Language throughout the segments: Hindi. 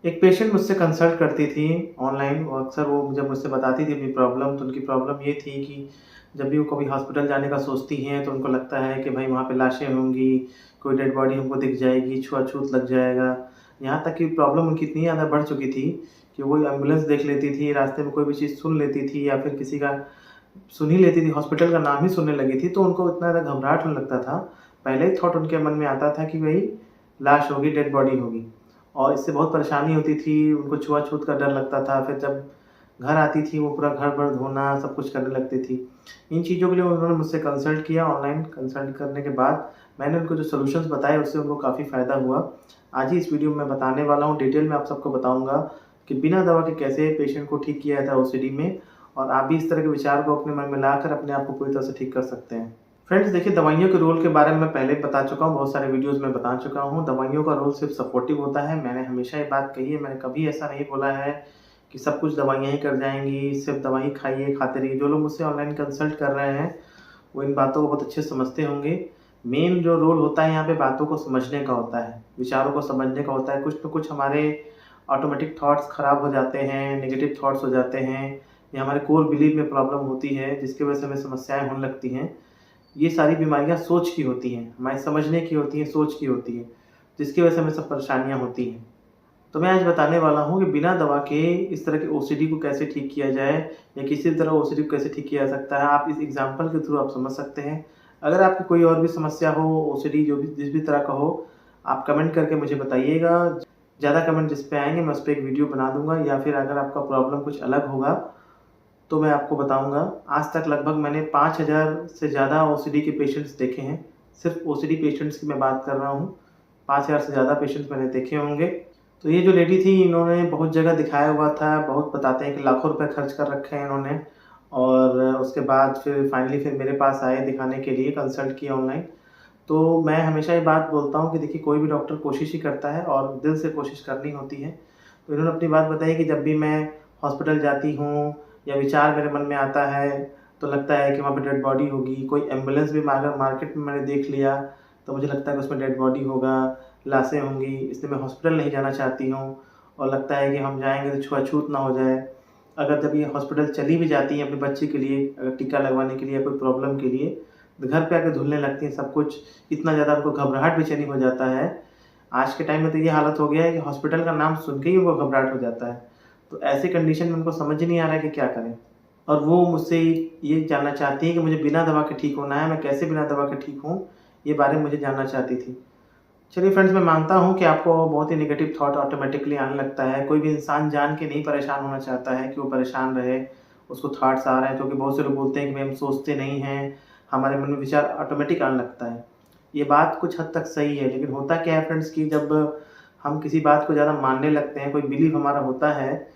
एक पेशेंट मुझसे कंसल्ट करती थी ऑनलाइन और अक्सर वो जब मुझसे बताती थी अपनी प्रॉब्लम, तो उनकी प्रॉब्लम ये थी कि जब भी वो कभी हॉस्पिटल जाने का सोचती हैं, तो उनको लगता है कि भाई वहाँ पे लाशें होंगी, कोई डेड बॉडी हमको दिख जाएगी, छुआ-छूत लग जाएगा। यहाँ तक कि प्रॉब्लम उनकी इतनी ज़्यादा बढ़ चुकी थी कि वो एम्बुलेंस देख लेती थी, रास्ते में कोई भी चीज़ सुन लेती थी या फिर किसी का सुन ही लेती थी, हॉस्पिटल का नाम ही सुनने लगी थी, तो उनको इतना ज़्यादा घबराहट होने लगता था। पहले ही थॉट उनके मन में आता था कि भई लाश होगी, डेड बॉडी होगी और इससे बहुत परेशानी होती थी, उनको छुआ-छूत का डर लगता था। फिर जब घर आती थी, वो पूरा घर-वर धोना, सब कुछ करने लगती थी। इन चीज़ों के लिए उन्होंने मुझसे कंसल्ट किया, ऑनलाइन कंसल्ट करने के बाद मैंने उनको जो सॉल्यूशंस बताए, उससे उनको काफ़ी फ़ायदा हुआ। आज ही इस वीडियो में मैं बताने वाला हूँ, डिटेल में आप सबको बताऊँगा कि बिना दवा के कैसे पेशेंट को ठीक किया जाता है ओसीडी में और आप भी इस तरह के विचार को अपने मन में लाकर अपने आप को पूरी तरह से ठीक कर सकते हैं। फ्रेंड्स देखिए, दवाइयों के रोल के बारे में मैं पहले बता चुका हूँ, बहुत सारे वीडियोज़ में बता चुका हूँ। दवाइयों का रोल सिर्फ़ सपोर्टिव होता है, मैंने हमेशा ये बात कही है, मैंने कभी ऐसा नहीं बोला है कि सब कुछ दवाइयाँ ही कर जाएँगी, सिर्फ़ दवा ही खाइए, खाते रहिए। जो लोग मुझसे ऑनलाइन कंसल्ट कर रहे हैं, वो इन बातों को बहुत अच्छे से समझते होंगे। मेन जो रोल होता है यहाँ पे बातों को समझने का होता है, विचारों को समझने का होता है। कुछ न कुछ हमारे ऑटोमेटिक थॉट्स खराब हो जाते हैं, नेगेटिव थॉट्स हो जाते हैं या हमारे कोर बिलीफ में प्रॉब्लम होती है, जिसकी वजह से हमें समस्याएँ होने लगती हैं। ये सारी बीमारियाँ सोच की होती हैं, हमारे समझने की होती हैं, सोच की होती हैं, जिसकी वजह से हमें सब परेशानियाँ होती हैं। तो मैं आज बताने वाला हूँ कि बिना दवा के इस तरह के ओसीडी को कैसे ठीक किया जाए या किसी भी तरह ओसीडी को कैसे ठीक किया जा सकता है। आप इस एग्ज़ाम्पल के थ्रू आप समझ सकते हैं। अगर आपकी कोई और भी समस्या हो, ओसीडी जो भी जिस भी तरह का हो, आप कमेंट करके मुझे बताइएगा। ज़्यादा कमेंट जिस पे आएँगे, मैं उस पे एक वीडियो बना दूँगा या फिर अगर आपका प्रॉब्लम कुछ अलग होगा, तो मैं आपको बताऊँगा। आज तक लगभग मैंने 5000 से ज़्यादा ओसीडी के पेशेंट्स देखे हैं। सिर्फ़ ओसीडी पेशेंट्स की मैं बात कर रहा हूँ। 5000 से ज़्यादा पेशेंट्स मैंने देखे होंगे। तो ये जो लेडी थी, इन्होंने बहुत जगह दिखाया हुआ था, बहुत बताते हैं कि लाखों रुपए खर्च कर रखे हैं इन्होंने और उसके बाद फिर फाइनली फिर मेरे पास आए दिखाने के लिए, कंसल्ट किया ऑनलाइन। तो मैं हमेशा ये बात बोलता हूँ कि देखिए, कोई भी डॉक्टर कोशिश ही करता है और दिल से कोशिश करनी होती है। तो इन्होंने अपनी बात बताई कि जब भी मैं हॉस्पिटल जाती हूँ या विचार मेरे मन में आता है, तो लगता है कि वहाँ पे डेड बॉडी होगी। कोई एम्बुलेंस भी अगर मार्केट में मैंने देख लिया, तो मुझे लगता है कि उसमें डेड बॉडी होगा, लाशें होंगी, इसलिए मैं हॉस्पिटल नहीं जाना चाहती हूँ और लगता है कि हम जाएँगे तो छुआ-छूत ना हो जाए। अगर जब ये हॉस्पिटल चली भी जाती हैं अपने बच्चे के लिए, अगर टीका लगवाने के लिए या कोई प्रॉब्लम के लिए, तो घर पे आके धुलने लगती हैं सब कुछ। इतना ज़्यादा उनको घबराहट, बेचैनी हो जाता है। आज के टाइम में तो ये हालत हो गया है कि हॉस्पिटल का नाम सुन के ही उनको घबराहट हो जाता है। तो ऐसी कंडीशन में उनको समझ ही नहीं आ रहा है कि क्या करें? और वो मुझसे ये जानना चाहती हैं कि मुझे बिना दवा के ठीक होना है, मैं कैसे बिना दवा के ठीक हूँ? ये बारे में मुझे जानना चाहती थी। चलिए फ्रेंड्स, मैं मानता हूँ कि आपको बहुत ही नेगेटिव थॉट ऑटोमैटिकली आने लगता है। कोई भी इंसान जान के नहीं परेशान होना चाहता है कि वो परेशान रहे, उसको थॉट्स आ रहे हैं, क्योंकि बहुत से लोग बोलते हैं कि भई हम सोचते नहीं हैं, हमारे मन में विचार ऑटोमैटिक आने लगता है। ये बात कुछ हद तक सही है, लेकिन होता क्या है फ्रेंड्स कि जब हम किसी बात को ज़्यादा मानने लगते हैं, कोई बिलीव हमारा होता है,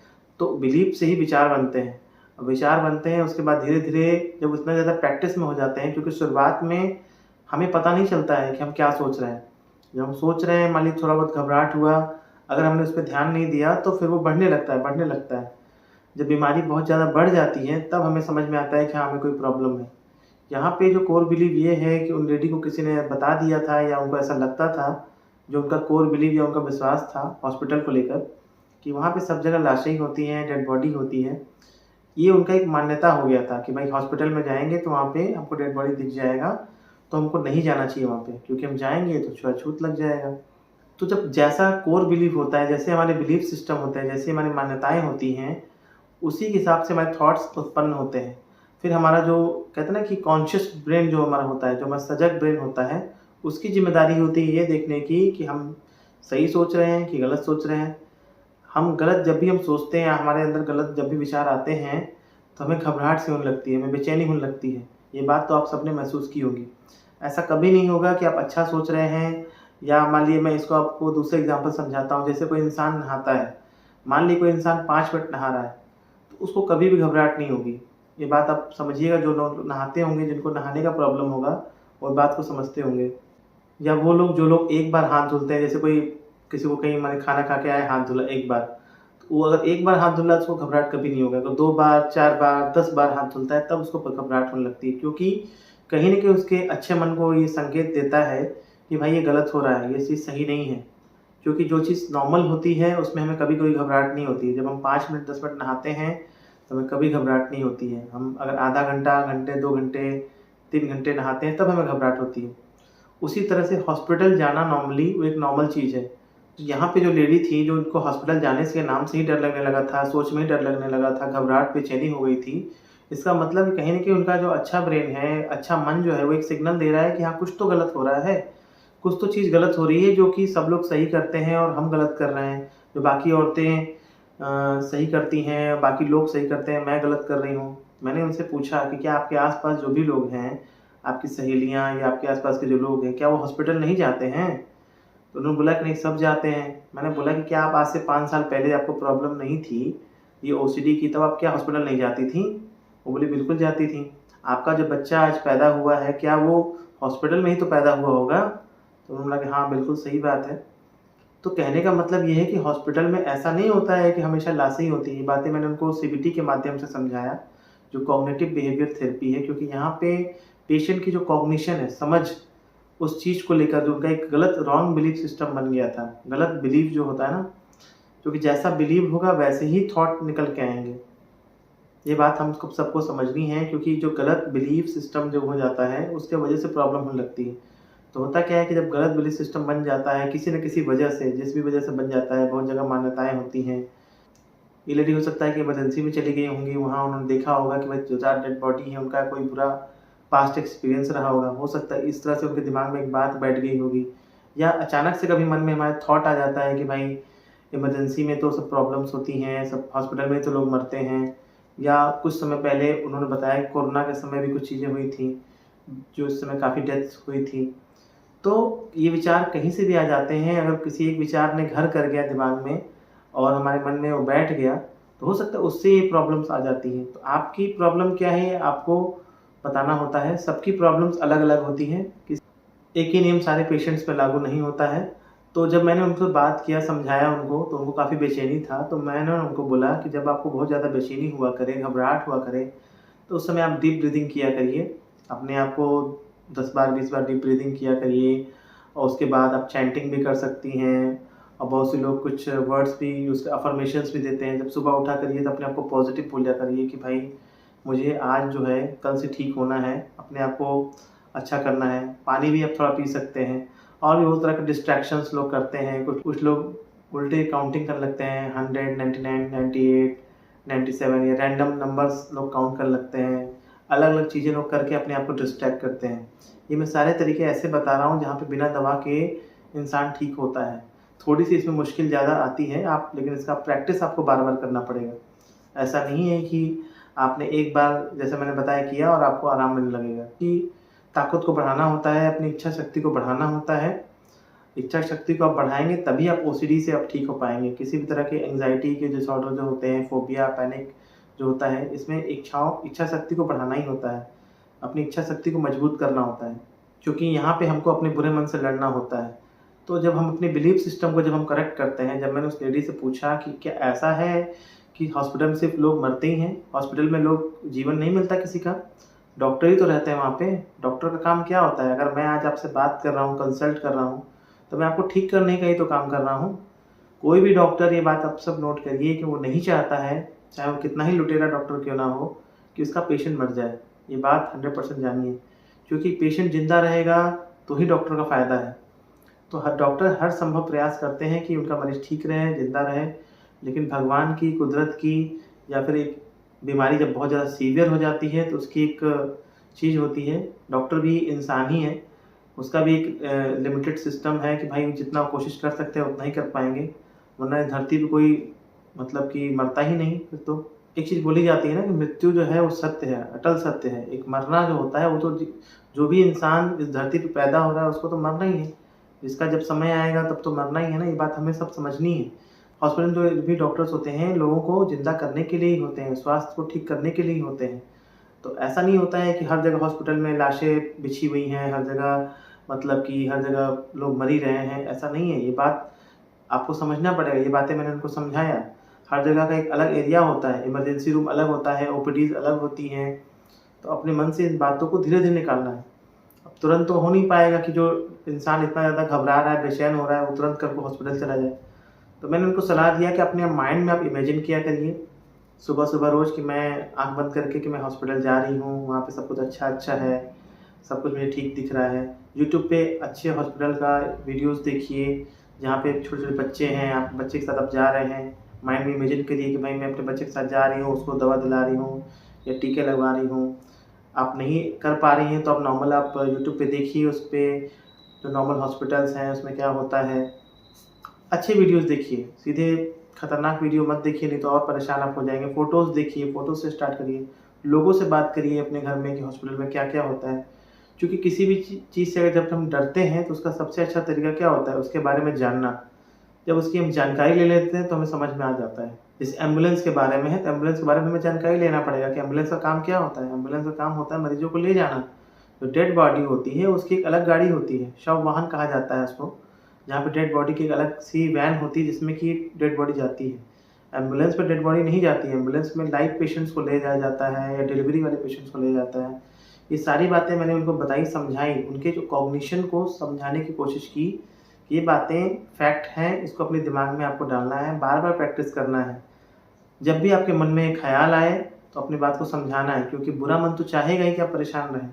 तो बिलीव से ही विचार बनते हैं। विचार बनते हैं, उसके बाद धीरे-धीरे जब उतना ज़्यादा प्रैक्टिस में हो जाते हैं, क्योंकि शुरुआत में हमें पता नहीं चलता है कि हम क्या सोच रहे हैं। जब हम सोच रहे हैं, मान लीजिए थोड़ा बहुत घबराहट हुआ, अगर हमने उस पे ध्यान नहीं दिया, तो फिर वो बढ़ने लगता है, बढ़ने लगता है। जब बीमारी बहुत ज़्यादा बढ़ जाती है, तब हमें समझ में आता है कि हाँ, हमें कोई प्रॉब्लम है। यहाँ पे जो कोर बिलीव ये है कि उन लेडी को किसी ने बता दिया था या उनको ऐसा लगता था, जो उनका कोर बिलीव या उनका विश्वास था हॉस्पिटल को लेकर, कि वहाँ पे सब जगह लाशें ही होती हैं, डेड बॉडी होती है। ये उनका एक मान्यता हो गया था कि भाई हॉस्पिटल में जाएँगे तो वहाँ पे हमको डेड बॉडी दिख जाएगा, तो हमको नहीं जाना चाहिए वहाँ पे, क्योंकि हम जाएँगे तो छुआ-छूत लग जाएगा। तो जब जैसा कोर बिलीफ होता है, जैसे हमारे बिलीफ सिस्टम होते हैं, जैसी हमारी मान्यताएँ होती हैं, उसी के हिसाब से हमारे थॉट्स उत्पन्न होते हैं। फिर हमारा जो कहते हैं ना कि कॉन्शियस ब्रेन जो हमारा होता है, जो हमारा सजग ब्रेन होता है, उसकी ज़िम्मेदारी होती है ये देखने की कि हम सही सोच रहे हैं कि गलत सोच रहे हैं। हम गलत जब भी हम सोचते हैं या हमारे अंदर गलत जब भी विचार आते हैं, तो हमें घबराहट सी होने लगती है, हमें बेचैनी होने लगती है। ये बात तो आप सबने महसूस की होगी। ऐसा कभी नहीं होगा कि आप अच्छा सोच रहे हैं या मान लीजिए मैं इसको आपको दूसरा एग्ज़ाम्पल समझाता हूँ। जैसे कोई इंसान नहाता है, मान लीजिए कोई इंसान 5 मिनट नहा रहा है, तो उसको कभी भी घबराहट नहीं होगी। ये बात आप समझिएगा, जो लोग नहाते होंगे, जिनको नहाने का प्रॉब्लम होगा, वो बात को समझते होंगे। या वो लोग जो लोग एक बार हाथ धुलते हैं, जैसे कोई किसी को कहीं माने खाना खा के आए, हाथ धुला एक बार, तो वो अगर एक बार हाथ धुला तो उसको घबराहट कभी नहीं होगा। अगर 2 बार, 4 बार, 10 बार हाथ धुलता है, तब उसको घबराहट होने लगती है, क्योंकि कहीं न कहीं उसके अच्छे मन को ये संकेत देता है कि भाई ये गलत हो रहा है, ये चीज़ सही नहीं है। क्योंकि जो चीज़ नॉर्मल होती है उसमें हमें कभी कोई घबराहट नहीं होती है। जब हम 5 मिनट 10 मिनट नहाते हैं तो हमें कभी घबराहट नहीं होती है। हम अगर आधा घंटा, घंटे, 2 घंटे, 3 घंटे नहाते हैं तब हमें घबराहट होती है। उसी तरह से हॉस्पिटल जाना नॉर्मली वो एक नॉर्मल चीज़ है। तो यहाँ पे जो लेडी थी, जो उनको हॉस्पिटल जाने से नाम से ही डर लगने लगा था, सोच में ही डर लगने लगा था, घबराहट, बेचैनी हो गई थी। इसका मतलब कहीं न कहीं उनका जो अच्छा ब्रेन है, अच्छा मन जो है, वो एक सिग्नल दे रहा है कि हाँ, कुछ तो गलत हो रहा है। कुछ तो चीज़ गलत हो रही है जो कि सब लोग सही करते हैं और हम गलत कर रहे हैं। जो बाकी औरतें सही करती हैं, बाकी लोग सही करते हैं, मैं गलत कर रही हूँ। मैंने उनसे पूछा कि क्या आपके आस-पास जो भी लोग हैं, आपकी सहेलियाँ या आपके आस-पास के जो लोग हैं, क्या वो हॉस्पिटल नहीं जाते हैं? तो उन्होंने बोला कि नहीं, सब जाते हैं। मैंने बोला कि क्या आप आज से 5 साल पहले आपको प्रॉब्लम नहीं थी, ये ओसीडी की, तब आप क्या हॉस्पिटल नहीं जाती थीं? वो बोली बिल्कुल जाती थीं। आपका जो बच्चा आज पैदा हुआ है, क्या वो हॉस्पिटल में ही तो पैदा हुआ होगा? तो उन्होंने बोला कि हाँ, बिल्कुल सही बात है। तो कहने का मतलब ये है कि हॉस्पिटल में ऐसा नहीं होता है कि हमेशा लाशें ही होती हैं। ये बातें मैंने उनको सीबीटी के माध्यम से समझाया, जो कॉग्निटिव बिहेवियर थेरेपी है, क्योंकि यहाँ पे पेशेंट की जो कॉग्निशन है, समझ, उस चीज़ को लेकर जो उनका एक गलत रॉन्ग बिलीफ सिस्टम बन गया था। गलत बिलीफ जो होता है ना, क्योंकि जैसा बिलीव होगा वैसे ही थॉट निकल के आएँगे। ये बात हमको सबको समझनी है, क्योंकि जो गलत बिलीफ सिस्टम जो हो जाता है, उसके वजह से प्रॉब्लम होने लगती है। तो होता क्या है कि जब गलत बिलीफ सिस्टम बन जाता है किसी न किसी वजह से, जिस भी वजह से बन जाता है, बहुत जगह मान्यताएँ होती हैं। ये लेडी हो सकता है कि इमरजेंसी में चली गई होंगी, वहाँ उन्होंने देखा होगा कि भाई 2-4 डेड बॉडी है, उनका कोई बुरा पास्ट एक्सपीरियंस रहा होगा। हो सकता है इस तरह से उनके दिमाग में एक बात बैठ गई होगी, या अचानक से कभी मन में हमारे थॉट आ जाता है कि भाई इमरजेंसी में तो सब प्रॉब्लम्स होती हैं, सब हॉस्पिटल में तो लोग मरते हैं। या कुछ समय पहले उन्होंने बताया कि कोरोना के समय भी कुछ चीज़ें हुई थी, जो उस समय काफ़ी डेथ्स हुई थी। तो ये विचार कहीं से भी आ जाते हैं, अगर किसी एक विचार ने घर कर गया दिमाग में और हमारे मन में वो बैठ गया, तो हो सकता है उससे ये प्रॉब्लम्स आ जाती हैं। तो आपकी प्रॉब्लम क्या है, आपको बताना होता है। सबकी प्रॉब्लम्स अलग-अलग होती हैं, एक ही नियम सारे पेशेंट्स पे लागू नहीं होता है। तो जब मैंने उनसे बात किया, समझाया उनको, तो उनको काफ़ी बेचैनी था, तो मैंने उनको बोला कि जब आपको बहुत ज़्यादा बेचैनी हुआ करे, घबराहट हुआ करे, तो उस समय आप डीप ब्रीथिंग किया करिए। अपने आप को 10 बार 20 बार डीप ब्रीथिंग किया करिए, और उसके बाद आप चैंटिंग भी कर सकती हैं। और बहुत से लोग कुछ वर्ड्स भी यूज़, अफ़र्मेशंस भी देते हैं। जब सुबह उठा करिए तो अपने आप को पॉज़िटिव बोला करिए कि भाई मुझे आज जो है कल से ठीक होना है, अपने आप को अच्छा करना है। पानी भी आप थोड़ा पी सकते हैं। और भी बहुत तरह के डिस्ट्रैक्शंस लोग करते हैं। कुछ लोग उल्टे काउंटिंग करने लगते हैं, 100, 99, 98, 97, या रैंडम नंबर्स लोग काउंट करने लगते हैं। अलग-अलग चीज़ें लोग करके अपने आप को डिस्ट्रैक्ट करते हैं। ये मैं सारे तरीके ऐसे बता रहा हूँ जहाँ पे बिना दवा के इंसान ठीक होता है। थोड़ी-सी इसमें मुश्किल ज़्यादा आती है, लेकिन इसका प्रैक्टिस आपको बार-बार करना पड़ेगा। ऐसा नहीं है कि आपने एक बार, जैसे मैंने बताया, किया और आपको आराम मिलने लगेगा। कि ताकत को बढ़ाना होता है, अपनी इच्छा शक्ति को बढ़ाना होता है। इच्छा शक्ति को आप बढ़ाएँगे तभी आप ओसीडी से आप ठीक हो पाएँगे। किसी भी तरह के एंग्ज़ायटी के डिसऑर्डर जो होते हैं, फ़ोबिया, पैनिक जो होता है, इसमें इच्छा शक्ति को बढ़ाना ही होता है। अपनी इच्छा शक्ति को मजबूत करना होता है, क्योंकि यहाँ पे हमको अपने बुरे मन से लड़ना होता है। तो जब हम अपने बिलीफ सिस्टम को जब हम करेक्ट करते हैं, जब मैंने उस लेडी से पूछा कि क्या ऐसा है कि हॉस्पिटल में सिर्फ़ लोग मरते ही हैं? हॉस्पिटल में लोग, जीवन नहीं मिलता किसी का? डॉक्टर ही तो रहते हैं वहाँ पे। डॉक्टर का काम क्या होता है? अगर मैं आज आपसे बात कर रहा हूँ, कंसल्ट कर रहा हूँ, तो मैं आपको ठीक करने का ही तो काम कर रहा हूँ। कोई भी डॉक्टर, ये बात आप सब नोट करिए, कि वो नहीं चाहता है, चाहे वो कितना ही लुटेरा डॉक्टर क्यों ना हो, कि उसका पेशेंट मर जाए। ये बात 100% जानिए, क्योंकि पेशेंट ज़िंदा रहेगा तो ही डॉक्टर का फ़ायदा है। तो हर डॉक्टर हर संभव प्रयास करते हैं कि उनका मरीज़ ठीक रहे, ज़िंदा रहे। लेकिन भगवान की, कुदरत की, या फिर एक बीमारी जब बहुत ज़्यादा सीवियर हो जाती है, तो उसकी एक चीज़ होती है। डॉक्टर भी इंसान ही है, उसका भी एक लिमिटेड सिस्टम है कि भाई जितना वो कोशिश कर सकते हैं उतना ही कर पाएँगे, वरना इस धरती पे कोई मतलब कि मरता ही नहीं फिर तो। एक चीज़ बोली जाती है ना कि मृत्यु जो है वो सत्य है, अटल सत्य है। एक मरना जो होता है वो तो जो भी इंसान इस धरती पे पैदा हो रहा है उसको तो मरना ही है। जिसका जब समय आएगा तब तो मरना ही है ना, ये बात हमें सब समझनी है। हॉस्पिटल में जो भी डॉक्टर्स होते हैं, लोगों को ज़िंदा करने के लिए ही होते हैं, स्वास्थ्य को ठीक करने के लिए ही होते हैं। तो ऐसा नहीं होता है कि हर जगह हॉस्पिटल में लाशें बिछी हुई हैं, हर जगह मतलब कि हर जगह लोग मर ही रहे हैं, ऐसा नहीं है। ये बात आपको समझना पड़ेगा, ये बातें मैंने उनको समझाया। हर जगह का एक अलग एरिया होता है, इमरजेंसी रूम अलग होता है, ओपीडीज़ अलग होती हैं। तो अपने मन से इन बातों को धीरे-धीरे निकालना है। अब तुरंत तो हो नहीं पाएगा कि जो इंसान इतना ज़्यादा घबरा रहा है, बेचैन हो रहा है, वो तुरंत कल को हॉस्पिटल चला जाए। तो मैंने उनको सलाह दिया कि अपने माइंड में आप इमेजिन किया करिए सुबह-सुबह रोज़ कि मैं आँख बंद करके कि मैं हॉस्पिटल जा रही हूँ, वहाँ पे सब कुछ अच्छा-अच्छा है, सब कुछ मुझे ठीक दिख रहा है। यूट्यूब पे अच्छे हॉस्पिटल का वीडियोज़ देखिए, जहाँ पे छोटे-छोटे बच्चे हैं, आप बच्चे के साथ आप जा रहे हैं, माइंड में इमेजिन करिए कि भाई मैं अपने बच्चे के साथ जा रही हूँ, उसको दवा दिला रही हूँ या टीके लगवा रही हूँ। आप नहीं कर पा रही हैं तो आप नॉर्मल आप यूट्यूब पे देखिए, उस पे जो नॉर्मल हॉस्पिटल्स हैं उसमें क्या होता है। अच्छे वीडियोज़ देखिए, सीधे खतरनाक वीडियो मत देखिए, नहीं तो और परेशान आप हो जाएँगे। फ़ोटोज़ देखिए, फ़ोटोज़ से स्टार्ट करिए। लोगों से बात करिए अपने घर में कि हॉस्पिटल में क्या-क्या होता है। क्योंकि किसी भी चीज़ से अगर जब हम डरते हैं तो उसका सबसे अच्छा तरीका क्या होता है? उसके बारे में जानना। जब उसकी हम जानकारी ले लेते हैं तो हमें समझ में आ जाता है। जैसे एम्बुलेंस के बारे में है, तो एम्बुलेंस के बारे में हमें जानकारी लेना पड़ेगा कि एम्बुलेंस का काम क्या होता है? एम्बुलेंस का काम होता है मरीज़ों को ले जाना। जो डेड बॉडी होती है उसकी एक अलग गाड़ी होती है, शव वाहन कहा जाता है उसको। जहाँ पे डेड बॉडी की एक अलग सी वैन होती है जिसमें कि डेड बॉडी जाती है। एम्बुलेंस में डेड बॉडी नहीं जाती है, एम्बुलेंस में लाइव पेशेंट्स को ले जाया जाता है या डिलीवरी वाले पेशेंट्स को ले जाता है। ये सारी बातें मैंने उनको बताई, समझाई, उनके जो कॉग्निशन को समझाने की कोशिश की। ये बातें फैक्ट हैं, इसको अपने दिमाग में आपको डालना है, बार-बार प्रैक्टिस करना है। जब भी आपके मन में ख़्याल आए तो अपनी बात को समझाना है, क्योंकि बुरा मन तो चाहेगा ही कि आप परेशान रहें।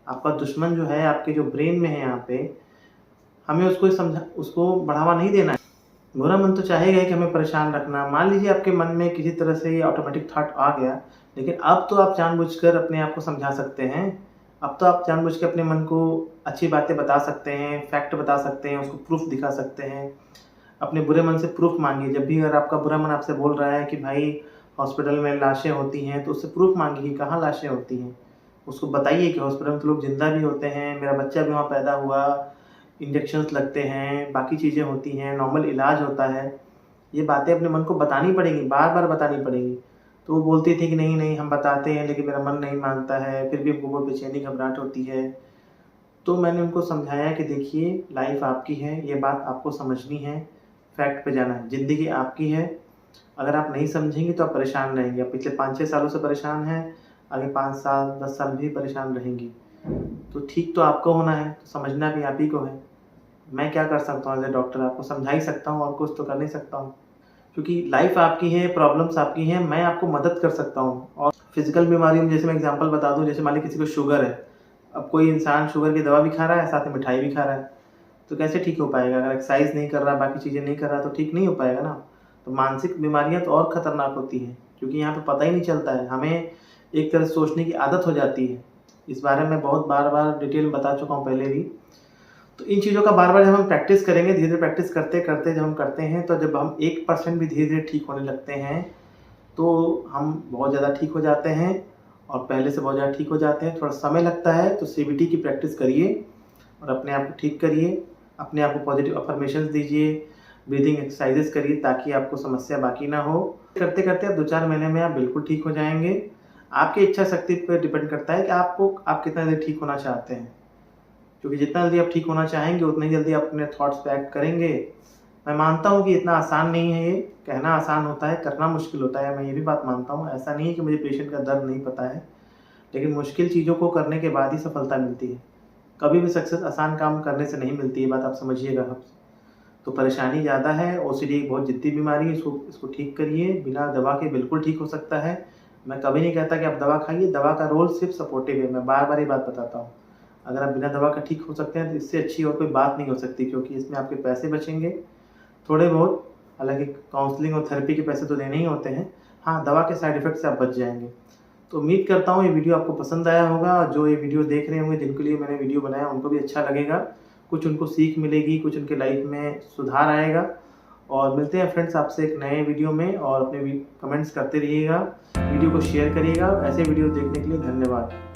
आपका दुश्मन जो है आपके जो ब्रेन में है यहाँ पे, हमें उसको बढ़ावा नहीं देना है। बुरा मन तो चाहेगा ही कि हमें परेशान रखना। मान लीजिए आपके मन में किसी तरह से ये ऑटोमेटिक थॉट आ गया, लेकिन अब तो आप जानबूझकर अपने आप को समझा सकते हैं। अब तो आप जानबूझ के अपने मन को अच्छी बातें बता सकते हैं, फैक्ट बता सकते हैं, उसको प्रूफ़ दिखा सकते हैं। अपने बुरे मन से प्रूफ़ माँगिए। जब भी अगर आपका बुरा मन आपसे बोल रहा है कि भाई हॉस्पिटल में लाशें होती हैं, तो उससे प्रूफ़ माँगिए कि कहाँ लाशें होती हैं। उसको बताइए कि हॉस्पिटल में तो लोग ज़िंदा भी होते हैं, मेरा बच्चा भी वहाँ पैदा हुआ, इंजेक्शंस लगते हैं, बाकी चीज़ें होती हैं, नॉर्मल इलाज होता है। ये बातें अपने मन को बतानी पड़ेंगी, बार-बार बतानी पड़ेंगी। तो वो बोलती थी कि नहीं-नहीं हम बताते हैं लेकिन मेरा मन नहीं मानता है, फिर भी हमको बहुत बेचैनी घबराहट होती है। तो मैंने उनको समझाया कि देखिए लाइफ़ आपकी है, ये बात आपको समझनी है, फैक्ट पे जाना है, ज़िंदगी आपकी है। अगर आप नहीं समझेंगी तो आप परेशान रहेंगी। आप पिछले 5-6 सालों से परेशान हैं, आगे 5 साल, 10 साल भी परेशान रहेंगी। तो ठीक तो आपको होना है, तो समझना भी आप ही को है। मैं क्या कर सकता हूँ एज़ अ डॉक्टर? आपको समझा ही सकता हूँ और कुछ तो कर नहीं सकता हूँ। क्योंकि लाइफ़ आपकी है, प्रॉब्लम्स आपकी हैं, मैं आपको मदद कर सकता हूँ। और फिज़िकल बीमारियों में जैसे मैं एग्ज़ाम्पल बता दूँ, जैसे मान लीजिए किसी को शुगर है। अब कोई इंसान शुगर की दवा भी खा रहा है, साथ में मिठाई भी खा रहा है, तो कैसे ठीक हो पाएगा? अगर एक्सरसाइज़ नहीं कर रहा, बाकी चीज़ें नहीं कर रहा, तो ठीक नहीं हो पाएगा ना। तो मानसिक बीमारियाँ तो और खतरनाक होती हैं, क्योंकि यहाँ पे पता ही नहीं चलता है। हमें एक तरह से सोचने की आदत हो जाती है। इस बारे में बहुत बार-बार डिटेल में बता चुका हूँ पहले भी। तो इन चीज़ों का बार-बार जब हम प्रैक्टिस करेंगे, धीरे-धीरे प्रैक्टिस करते-करते जब हम करते हैं, तो जब हम 1% भी धीरे-धीरे ठीक होने लगते हैं, तो हम बहुत ज़्यादा ठीक हो जाते हैं और पहले से बहुत ज़्यादा ठीक हो जाते हैं। थोड़ा समय लगता है, तो सीबीटी की प्रैक्टिस करिए और अपने आप को ठीक करिए। अपने आप को पॉजिटिव अफ़र्मेशंस दीजिए, ब्रीथिंग एक्सरसाइज़ेज़ करिए ताकि आपको समस्या बाकी ना हो। करते-करते आप 2-4 महीने में आप बिल्कुल ठीक हो जाएँगे। आपकी इच्छा शक्ति पे डिपेंड करता है कि आप कितना जल्दी ठीक होना चाहते हैं। क्योंकि जितना जल्दी आप ठीक होना चाहेंगे, उतना ही जल्दी आप अपने थॉट्स पे एक्ट करेंगे। मैं मानता हूँ कि इतना आसान नहीं है ये, कहना आसान होता है, करना मुश्किल होता है, मैं ये भी बात मानता हूँ। ऐसा नहीं है कि मुझे पेशेंट का दर्द नहीं पता है, लेकिन मुश्किल चीज़ों को करने के बाद ही सफलता मिलती है। कभी भी सक्सेस आसान काम करने से नहीं मिलती, ये बात आप समझिएगा अब। तो परेशानी ज़्यादा है, ओसीडी एक बहुत जिद्दी बीमारी है, इसको ठीक करिए, बिना दवा के बिल्कुल ठीक हो सकता है। मैं कभी नहीं कहता कि आप दवा खाइए, दवा का रोल सिर्फ़ सपोर्टिव है, मैं बार-बार ये बात बताता हूँ। अगर आप बिना दवा के ठीक हो सकते हैं, तो इससे अच्छी और कोई बात नहीं हो सकती, क्योंकि इसमें आपके पैसे बचेंगे, थोड़े बहुत। हालाँकि काउंसलिंग और थेरेपी के पैसे तो देने ही होते हैं। हाँ, दवा के साइड इफ़ेक्ट से आप बच जाएँगे। तो उम्मीद करता हूँ ये वीडियो आपको पसंद आया होगा और जो ये वीडियो देख रहे होंगे, जिनके लिए मैंने वीडियो बनाया, उनको भी अच्छा लगेगा। कुछ उनको सीख मिलेगी, कुछ उनके लाइफ़ में सुधार आएगा। और मिलते हैं फ्रेंड्स आपसे एक नए वीडियो में, और अपने कमेंट्स करते रहिएगा, वीडियो को शेयर करिएगा। ऐसे वीडियो देखने के लिए धन्यवाद।